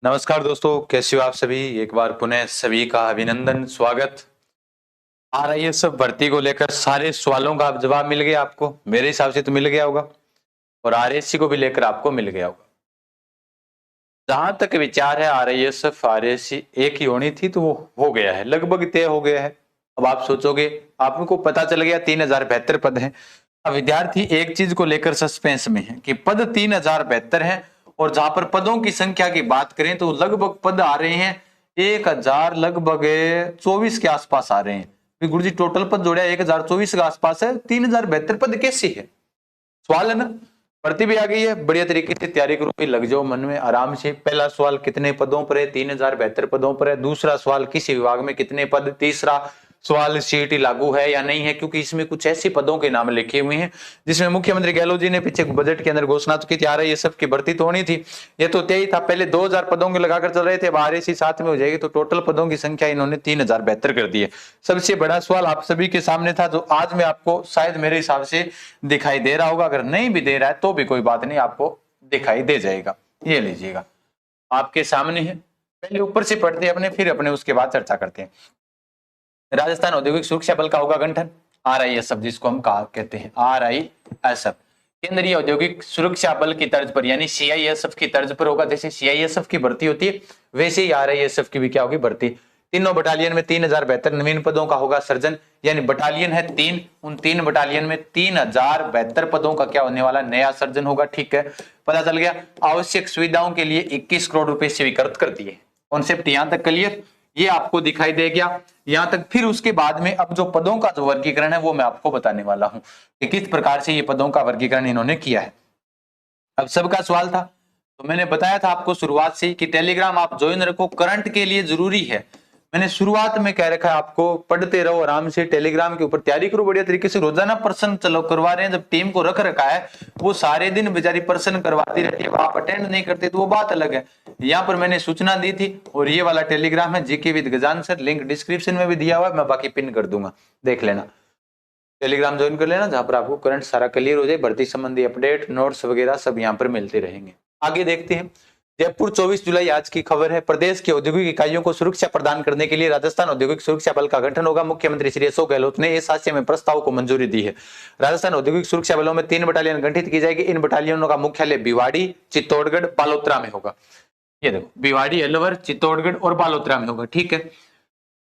नमस्कार दोस्तों, कैसे हो आप सभी। एक बार पुनः सभी का अभिनंदन, स्वागत। आरआईएस भर्ती को लेकर सारे सवालों का जवाब मिल गया आपको, मेरे हिसाब से तो मिल गया होगा, और आरएससी को भी लेकर आपको मिल गया होगा। जहां तक विचार है आरआईएस आरएससी एक ही होनी थी, तो वो हो गया है, लगभग तय हो गया है। अब आप सोचोगे, आपको पता चल गया 3072 पद हैं। अब विद्यार्थी एक चीज को लेकर सस्पेंस में है कि पद 3072 है, और जहां पर पदों की संख्या की बात करें तो लगभग पद आ रहे हैं 1000, लगभग 24 के आसपास आ रहे हैं। गुरु जी टोटल पद जोड़े 1024 के आसपास है, 3072 पद कैसे है, सवाल है ना। भर्ती भी आ गई है, बढ़िया तरीके से तैयारी करो, लग जाओ मन में आराम से। पहला सवाल कितने पदों पर है, 3072 पदों पर है। दूसरा सवाल किस विभाग में कितने पद। तीसरा सवाल सीईटी लागू है या नहीं है, क्योंकि इसमें कुछ ऐसे पदों के नाम लिखे हुए हैं जिसमें मुख्यमंत्री गहलोत जी ने पीछे बजट के अंदर घोषणा तो की थी, ये सब की भर्ती तो होनी थी, ये तो तय ही था। पहले 2000 पदों के लगाकर चल रहे थे, अब आरएसी साथ में हो जाएगी, तो टोटल पदों की संख्या इन्होंने 3072 कर दी है। सबसे बड़ा सवाल आप सभी के सामने था, जो आज मैं आपको शायद मेरे हिसाब से दिखाई दे रहा होगा, अगर नहीं भी दे रहा है तो भी कोई बात नहीं, आपको दिखाई दे जाएगा। ये लीजिएगा, आपके सामने है। पहले ऊपर से पढ़ते हैं अपने, फिर अपने उसके बाद चर्चा करते हैं। राजस्थान औद्योगिक सुरक्षा बल का होगा गठन, आरआईएसएफ, जिसको हम कहते हैं आरआईएसएफ, केंद्रीय औद्योगिक सुरक्षा बल की तर्ज पर, यानी सीआईएसएफ की तर्ज पर होगा। जैसे सीआईएसएफ की भर्ती होती है वैसे ही आरआईएसएफ की भी क्या होगी, भर्ती। तीनों बटालियन में 3072 नवीन पदों का होगा सृजन, यानी बटालियन है 3, उन 3 बटालियन में 3072 पदों का क्या होने वाला, नया सृजन होगा। ठीक है, पता चल गया। आवश्यक सुविधाओं के लिए 21 करोड़ रुपए स्वीकृत कर दिए। कॉन्सेप्ट यहां तक क्लियर, ये आपको दिखाई दे गया यहां तक। फिर उसके बाद में अब जो पदों का जो वर्गीकरण है वो मैं आपको बताने वाला हूं कि किस प्रकार से ये पदों का वर्गीकरण इन्होंने किया है। अब सबका सवाल था, तो मैंने बताया था आपको शुरुआत से कि टेलीग्राम आप ज्वाइन रखो, करंट के लिए जरूरी है। मैंने शुरुआत में कह रखा है आपको, पढ़ते रहो आराम से, टेलीग्राम के ऊपर तैयारी करो बढ़िया तरीके से। रोजाना प्रश्न चलो करवा रहे हैं, जब टीम को रख रखा है वो सारे दिन बेचारी प्रश्न करवाती रहती है, आप अटेंड नहीं करते तो वो बात अलग है। यहाँ पर मैंने सूचना दी थी, और ये वाला टेलीग्राम है GK with Gajan sir, link description में भी दिया हुआ है, मैं बाकी पिन कर दूंगा, देख लेना। टेलीग्राम ज्वाइन कर लेना, जहां पर आपको करंट सारा क्लियर हो जाए, भर्ती संबंधी अपडेट नोट्स वगैरह सब यहाँ पर मिलते रहेंगे। आगे देखते हैं। जयपुर 24 जुलाई आज की खबर है, प्रदेश की औद्योगिक इकाइयों को सुरक्षा प्रदान करने के लिए राजस्थान औद्योगिक सुरक्षा बल का गठन होगा। मुख्यमंत्री श्री अशोक गहलोत ने इस हादसे में प्रस्ताव को मंजूरी दी है। राजस्थान औद्योगिक सुरक्षा बलों में 3 बटालियन गठित की जाएगी। इन बटालियनों का मुख्यालय भिवाड़ी, चित्तौड़गढ़, बालोतरा में होगा। ये देखो, भिवाड़ी, अलवर, चित्तौड़गढ़ और बालोतरा में होगा। ठीक है,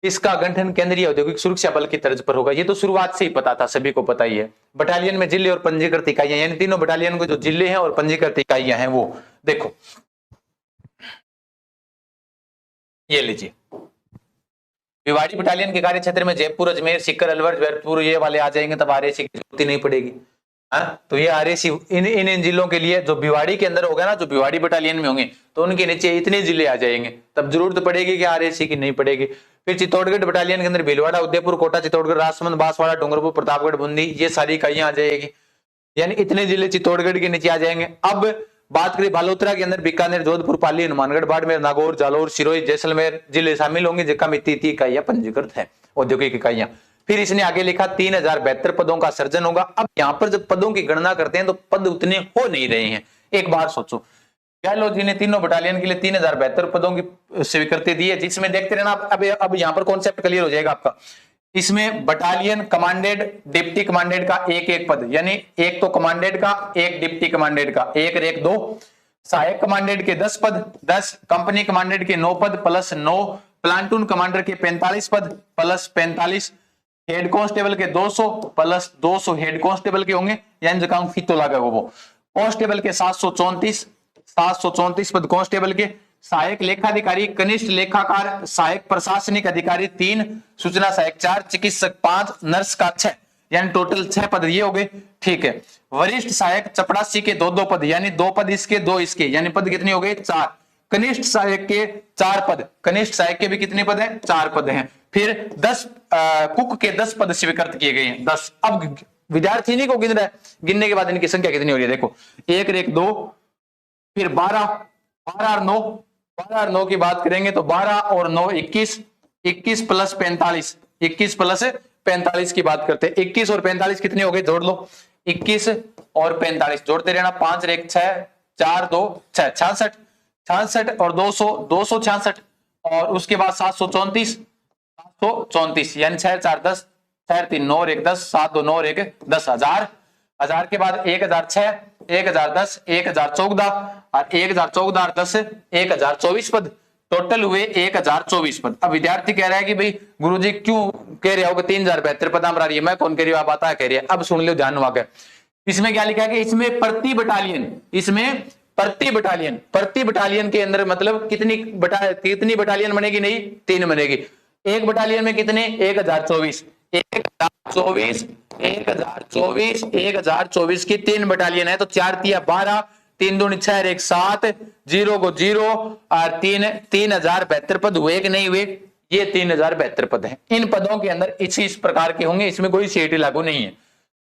इसका गठन केंद्रीय औद्योगिक सुरक्षा बल की तर्ज पर होगा। ये तो शुरुआत से ही पता था, सभी को पता ही है। बटालियन में जिले और पंजीकृत इकाइयां, यानी तीनों बटालियन को जो जिले हैं और पंजीकृत इकाइयां हैं वो देखो, ये लीजिए। भिवाड़ी बटालियन के कार्य क्षेत्र में जयपुर, अजमेर, सीकर, अलवर, जयपुर ये वाले आ जाएंगे, तब आरएसी की जरूरत ही नहीं पड़ेगी। तो ये आरएसी इन जिलों के लिए, जो भिवाड़ी के अंदर होगा ना, जो भिवाड़ी बटालियन में होंगे, तो उनके नीचे इतने जिले आ जाएंगे, तब जरूरत पड़ेगी कि आरएसी की नहीं पड़ेगी। फिर चित्तौड़गढ़ बटालियन के अंदर भीलवाड़ा, उदयपुर, कोटा, चित्तौड़गढ़, राजसमंद, बांसवाड़ा, डूंगरपुर, प्रतापगढ़, बूंदी, ये सारी इकाइयां आ जाएगी, यानी इतने जिले चित्तौड़गढ़ के नीचे आ जाएंगे। अब बात करें बालोतरा के अंदर, बीकानेर, जोधपुर, पाली, हनुमानगढ़, बाड़मेर, नागौर, जालोर, सिरोही, जैसलमेर जिले शामिल होंगे, जिनका में 33 इकाइयां पंजीकृत है, औद्योगिक इकाइयां। फिर इसने आगे लिखा 3072 पदों का सृजन होगा। अब यहां पर जब पदों की गणना करते हैं तो पद उतने हो नहीं रहे हैं। एक बार सोचो, गहलोत जी ने तीनों बटालियन के लिए 3072 पदों की स्वीकृति दी है, जिसमें देखते रहना। अब यहां पर कॉन्सेप्ट क्लियर हो जाएगा आपका। इसमें बटालियन कमांडेड, डिप्टी कमांडेड का एक एक पद, यानी एक तो कमांडेड का, एक डिप्टी कमांडेड का, एक रेक 2, सहायक कमांडेड के 10 पद, 10 कंपनी कमांडेड के 9 पद प्लस 9, प्लाटून कमांडर के 45 पद प्लस 45, हेड कांस्टेबल के 200 प्लस 200 हेड कांस्टेबल के होंगे, यानी जो काम फीतो लगा वो। कांस्टेबल के 734 पद कांस्टेबल के, सहायक लेखाधिकारी, कनिष्ठ लेखाकार, सहायक प्रशासनिक अधिकारी 3, सूचना सहायक 4, चिकित्सक 5, नर्स का 6, यानी टोटल 6 पद ये हो गए। ठीक है, वरिष्ठ सहायक चपड़ासी के 2-2 पद, यानी 2 पद इसके 2 इसके, यानी पद कितने हो गए 4। कनिष्ठ सहायक के 4 पद, कनिष्ठ सहायक के भी कितने पद हैं, 4 पद हैं। फिर 10 कुक के 10 पद स्वीकृत किए गए हैं, 10। अब विद्यार्थी नहीं को गिन रहा है, गिनने के बाद इनकी संख्या कितनी हो रही है देखो, 1 रेक 2, फिर 12, 12 और 9, 12 और 9 की बात करेंगे तो 12 और 9 21, 21 प्लस 45, 21 प्लस 45 की बात करते हैं। 21 और 45 कितने हो गए, जोड़ लो, 21 और 45 जोड़ते रहना, 5 रेक 6, 4 2 6, 66, 66 और 200 266 और उसके बाद 734 734 यानी 6 4 10 6 3 9 और 1 10 7 2 9 और 1 10 हजार हजार के बाद 1006 1010 1014 और 1014 और 10 1024 पद टोटल हुए 1024 पद। अब विद्यार्थी कह रहा है कि भाई गुरुजी क्यों कह रहे हो कि 3072 पद हम रही है, मैं कौन कह रही हूं, आप आता है कह रही है। अब सुन लो ध्यान हुआ के इसमें क्या लिखा है कि इसमें प्रति बटालियन, इसमें प्रति बटालियन के अंदर मतलब कितनी बटालियन बनेगी, नहीं 3 बनेगी। एक बटालियन में कितने 1024 1024 की 3 बटालियन है तो 4 तिया 12 3 दूनी 6 1 7 0 को 0 और 3072 पद हुए कि नहीं हुए, ये 3072 पद हैं। इन पदों के अंदर इस प्रकार के होंगे, इसमें कोई सीईटी लागू नहीं है।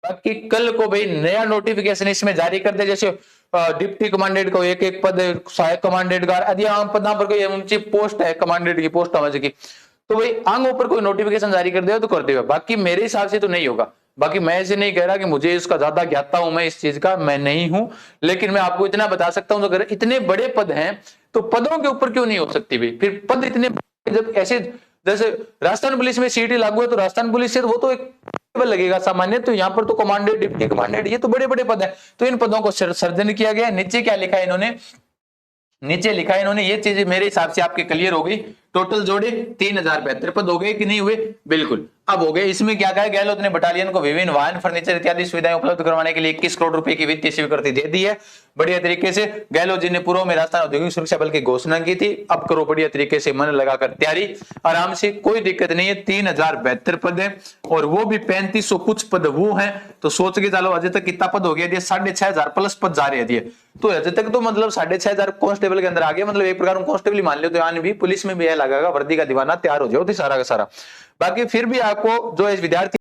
बाकी कल को भाई नया नोटिफिकेशन इसमें जारी कर दे, जैसे डिप्टी कमांडेंट को एक एक पद, सहायक कमांडेंट का यदि आम पदों पर कोई ऊंची पोस्ट है कमांडेंट की पोस्ट समझ की, तो भाई आंगों पर कोई नोटिफिकेशन जारी कर दे तो कर देगा। बाकी मेरे हिसाब से तो नहीं होगा। बाकी मैं ऐसे नहीं कह रहा कि मुझे इसका ज्यादा ज्ञाता हूं, मैं इस चीज का मैं नहीं हूं, लेकिन मैं आपको इतना बता सकता हूं अगर इतने बड़े पद हैं तो पदों के ऊपर क्यों नहीं हो सकती भाई, फिर पद इतने जब ऐसे जैसे राजस्थान पुलिस में सीईटी लागू है तो राजस्थान पुलिस से तो वो तो एक लगेगा सामान्य, तो यहाँ पर तो कमांडेंट डिप्टी कमांडेंट ये तो बड़े बड़े पद हैं, तो इन पदों को सर्जन किया गया। नीचे क्या लिखा है इन्होंने, नीचे लिखा है इन्होंने, ये चीज मेरे हिसाब से आपके क्लियर हो गई। टोटल जोड़े 3072 पद हो गए कि नहीं हुए, बिल्कुल अब हो गए। इसमें क्या कहा गहलोत ने बटालियन को विभिन्न वाहन फर्नीचर इत्यादि सुविधाएं उपलब्ध करवाने के लिए 21 करोड़ रुपए की वित्तीय स्वीकृति दे दी है बढ़िया तरीके से। गहलोत जी ने पूर्व में राजस्थान औद्योगिक सुरक्षा बल की घोषणा की थी, अब करो बढ़िया तरीके से मन लगाकर तैयारी आराम से, कोई दिक्कत नहीं है। 3072 पद है और वो भी 3500 कुछ पद वो है, तो सोच के चलो अजय तक कितना पद हो गया, 6500 प्लस पद जा रहे हैं, तो अजय तक तो मतलब 6500 कांस्टेबल के अंदर आ गया, मतलब एक प्रकार कांस्टेबल मान लो तो यानी भी पुलिस में भी यह लगेगा वर्दी का दीवाना, तैयार हो जाओ तो सारा का सारा। बाकी फिर भी आपको जो इस विद्यार्थी